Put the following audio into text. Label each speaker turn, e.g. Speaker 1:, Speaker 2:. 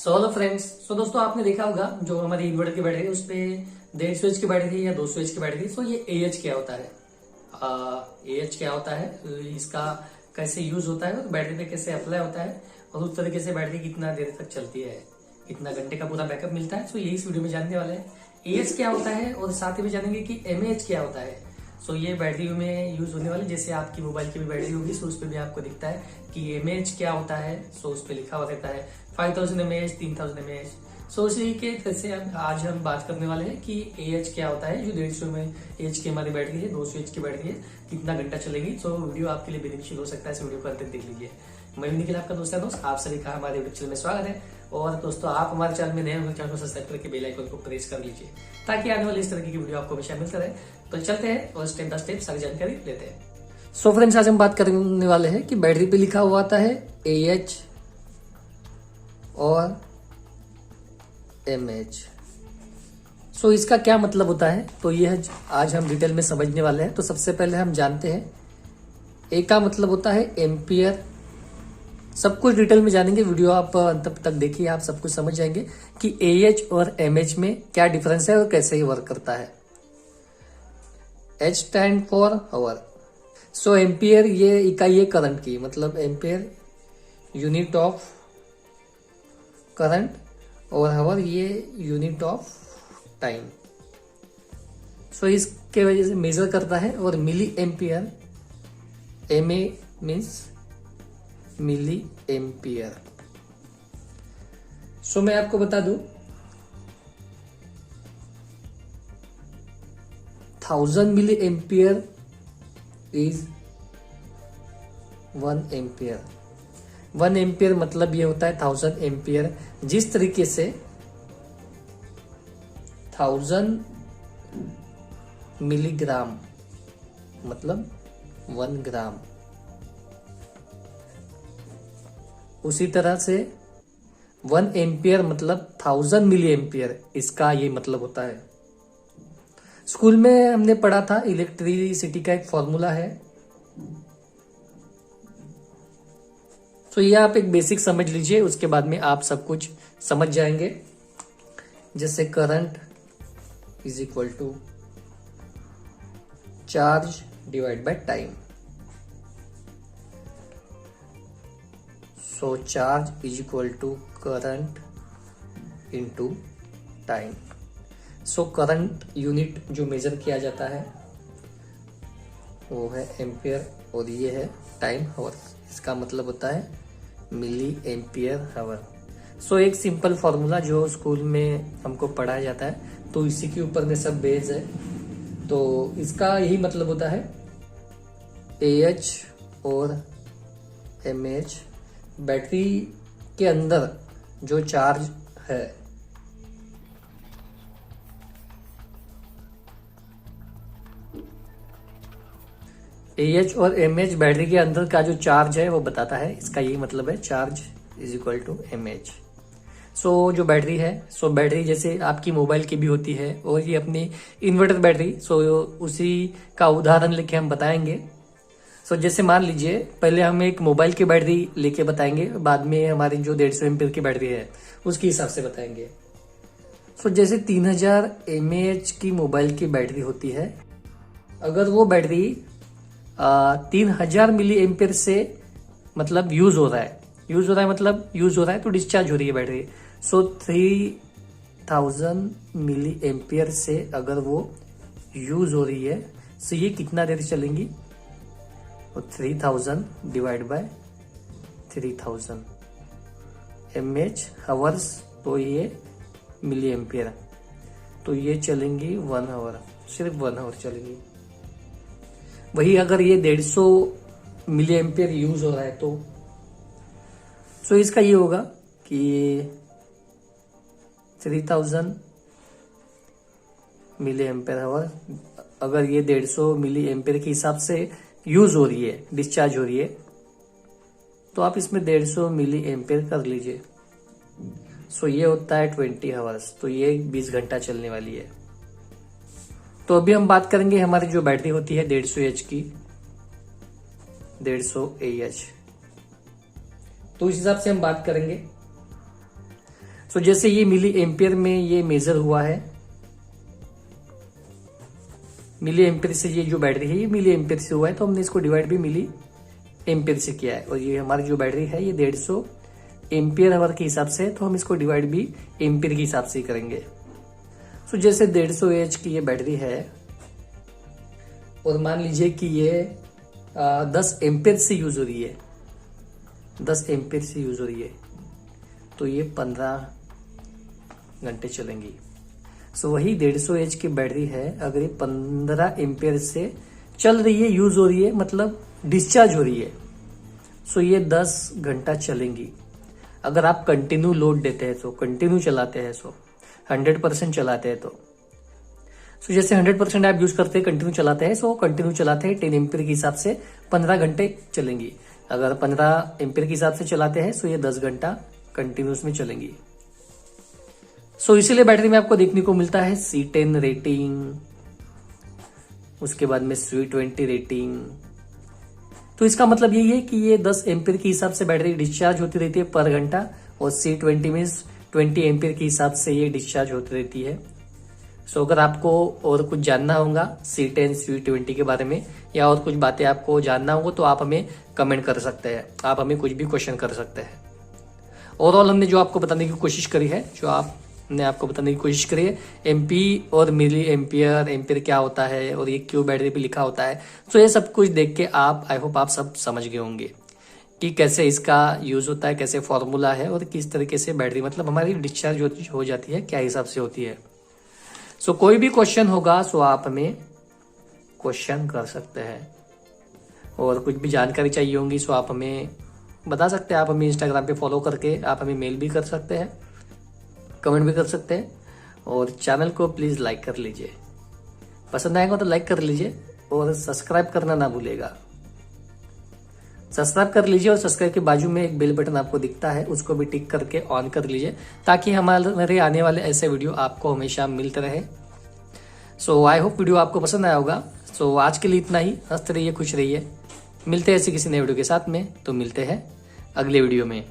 Speaker 1: So hello friends. सो दोस्तों, आपने देखा होगा जो हमारी इन्वर्टर की बैटरी है उस पर 150 एच की बैटरी या 200 एच की बैटरी। सो ये एएच क्या होता है, एएच क्या होता है, इसका कैसे यूज होता है और बैटरी पे कैसे अप्लाई होता है और उस तरीके से बैटरी कितना देर तक चलती है, कितना घंटे का पूरा बैकअप मिलता है। सो यही इस वीडियो में जानने वाले हैं। एएच क्या होता है और साथ ही में जानेंगे कि एमएएच क्या होता है। सो ये बैटरी में यूज होने वाली, जैसे आपकी मोबाइल की भी बैटरी होगी सो उस पर भी आपको दिखता है कि एमएएच क्या होता है। सो उस पर लिखा हुआ रहता है 5000 एमएएच, 3000 एमएएच। सो इसी के तरह से आज हम बात करने वाले हैं कि एएच क्या होता है। जो 150 में एच की हमारी बैटरी है, 200 एच की बैटरी है, कितना घंटा चलेगी। सो वीडियो आपके लिए बेनिफिशियल हो सकता है, इस वीडियो को अंत तक देख लीजिए। मैं निखिल, आपका दोस्त, आप सभी का हमारे यूट्यूब चैनल में स्वागत है। और दोस्तों, आप हमारे चैनल में नए हो, चैनल को सब्सक्राइब करके बेल आइकन को प्रेस कर लीजिए ताकि आने वाली इस तरह की वीडियो आपको हमेशा मिलता रहे। तो चलते हैं और स्टेप बाय स्टेप सारी जानकारी लेते हैं। सो फ्रेंड्स, आज हम बात करने वाले हैं कि बैटरी पे लिखा हुआ आता है एएच और एमएच। सो इसका क्या मतलब होता है, तो ये आज हम डिटेल में समझने वाले हैं। तो सबसे पहले हम जानते हैं ए का मतलब होता है एम्पियर। सब कुछ डिटेल में जानेंगे, वीडियो आप अंत तक देखिए, आप सब कुछ समझ जाएंगे कि एएच और एमएच में क्या डिफरेंस है और कैसे ये वर्क करता है। H stands for hour. So ampere ये इकाई है करंट की, मतलब एम्पियर यूनिट ऑफ करंट और आवर ये यूनिट ऑफ टाइम। सो इसके वजह से मेजर करता है। और milli ampere, M A means milli ampere. So मैं आपको बता दूं 1000 milli ampere is 1 ampere. 1 ampere मतलब ये होता है 1000 एम्पियर। जिस तरीके से 1000 मिलीग्राम मतलब 1 ग्राम, उसी तरह से 1 एम्पियर मतलब 1000 मिली एम्पियर, इसका ये मतलब होता है। स्कूल में हमने पढ़ा था, इलेक्ट्रिसिटी का एक फॉर्मूला है। तो ये आप एक बेसिक समझ लीजिए, उसके बाद में आप सब कुछ समझ जाएंगे। जैसे current is equal to charge divide by time. So charge is equal to current into time. So current unit जो मेजर किया जाता है वो है एम्पियर और ये है टाइम आवर। इसका मतलब होता है मिली एम्पियर आवर। सो एक सिंपल फॉर्मूला जो स्कूल में हमको पढ़ाया जाता है, तो इसी के ऊपर में सब बेस है। तो इसका यही मतलब होता है एएच और एमएच बैटरी के अंदर जो चार्ज है, एएच और एमएच बैटरी के अंदर का जो चार्ज है वो बताता है। इसका यही मतलब है charge is equal to MH. So जो बैटरी है, सो बैटरी जैसे आपकी मोबाइल की भी होती है और ये अपनी इन्वर्टर बैटरी, सो उसी का उदाहरण लेके हम बताएंगे। सो जैसे मान लीजिए पहले हम एक मोबाइल की बैटरी लेके बताएंगे, बाद में हमारी जो 150 एम्पियर की बैटरी है उसके हिसाब से बताएंगे। सो जैसे 3000 एमएएच की मोबाइल की बैटरी होती है, अगर वो बैटरी 3000 मिली एम्पियर से मतलब यूज हो रहा है तो डिस्चार्ज हो रही है बैटरी। सो 3000 मिली एम्पियर से अगर वो यूज हो रही है, सो ये कितना देर चलेंगी, और 3000 डिवाइड बाय 3000 एमएच आवर्स, तो ये मिली एम्पियर, तो ये चलेंगी 1 आवर, सिर्फ 1 आवर चलेंगी। वही अगर ये 150 मिली एम्पियर यूज हो रहा है तो सो इसका ये होगा कि 3000 मिली एम्पियर आवर, अगर ये 150 मिली एम्पियर के हिसाब से यूज हो रही है, डिस्चार्ज हो रही है, तो आप इसमें 150 मिली एम्पियर कर लीजिए। सो ये होता है 20 आवर्स, तो ये 20 घंटा चलने वाली है। तो अभी हम बात करेंगे हमारी जो बैटरी होती है 150 एच की, 150 AH। तो इस हिसाब से हम बात करेंगे। सो जैसे ये मिली एम्पियर में ये मेजर हुआ है, मिली एम्पियर से ये जो बैटरी है ये मिली एम्पियर से हुआ है, तो हमने इसको डिवाइड भी मिली एम्पियर से किया है। और ये हमारी जो बैटरी है ये 150 एम्पियर आवर के हिसाब से, तो हम इसको डिवाइड भी एम्पियर के हिसाब से ही करेंगे। सो जैसे 150 एच की ये बैटरी है और मान लीजिए कि ये 10 एम्पियर से यूज हो रही है, 10 एम्पियर से यूज हो रही है, तो ये 15 घंटे चलेंगी। सो वही 150 एच की बैटरी है, अगर ये 15 एम्पियर से चल रही है, यूज हो रही है, मतलब डिस्चार्ज हो रही है, सो ये 10 घंटा चलेंगी। अगर आप कंटिन्यू लोड देते हैं, तो कंटिन्यू चलाते हैं, सो 100% चलाते हैं, तो सो जैसे 100% आप यूज करते हैं, कंटिन्यू चलाते हैं, सो कंटिन्यू चलाते हैं 10 एम्पियर के हिसाब से 15 घंटे चलेंगी। अगर 15 एम्पियर के हिसाब से चलाते हैं, सो ये 10 घंटा कंटिन्यूस में चलेंगी। सो इसीलिए बैटरी में आपको देखने को मिलता है C10 रेटिंग, उसके बाद में C20 रेटिंग। तो इसका मतलब यही है कि ये 10 एम्पियर के हिसाब से बैटरी डिस्चार्ज होती रहती है पर घंटा, और C20 में 20 एम्पियर के हिसाब से ये डिस्चार्ज होती रहती है। सो अगर आपको और कुछ जानना होगा C10 C20 के बारे में, या और कुछ बातें आपको जानना होगा, तो आप हमें कमेंट कर सकते हैं, आप हमें कुछ भी क्वेश्चन कर सकते हैं। ओवरऑल हमने जो आपको बताने की कोशिश करी है, हमने आपको बताने की कोशिश करी है एमपी और मिली एम्पियर, एम्पियर क्या होता है और ये क्यों बैटरी पे लिखा होता है। तो ये सब कुछ देख के आप, आई होप आप सब समझ गए होंगे कि कैसे इसका यूज होता है, कैसे फॉर्मूला है, और किस तरीके से बैटरी मतलब हमारी डिस्चार्ज हो जाती है, क्या हिसाब से होती है। सो कोई भी क्वेश्चन होगा, सो आप हमें क्वेश्चन कर सकते हैं, और कुछ भी जानकारी चाहिए होंगी, सो आप हमें बता सकते हैं। आप हमें इंस्टाग्राम पे फॉलो करके आप हमें मेल भी कर सकते हैं, कमेंट भी कर सकते हैं, और चैनल को प्लीज लाइक कर लीजिए। पसंद आएगा तो लाइक कर लीजिए, और सब्सक्राइब करना ना भूलेगा। सब्सक्राइब कर लीजिए, और सब्सक्राइब के बाजू में एक बेल बटन आपको दिखता है, उसको भी टिक करके ऑन कर लीजिए, ताकि हमारे आने वाले ऐसे वीडियो आपको हमेशा मिलते रहे। सो आई होप वीडियो आपको पसंद आया होगा। सो आज के लिए इतना ही। हंसते रहिए, खुश रहिए। मिलते हैं ऐसे किसी नए वीडियो के साथ में, तो मिलते हैं अगले वीडियो में।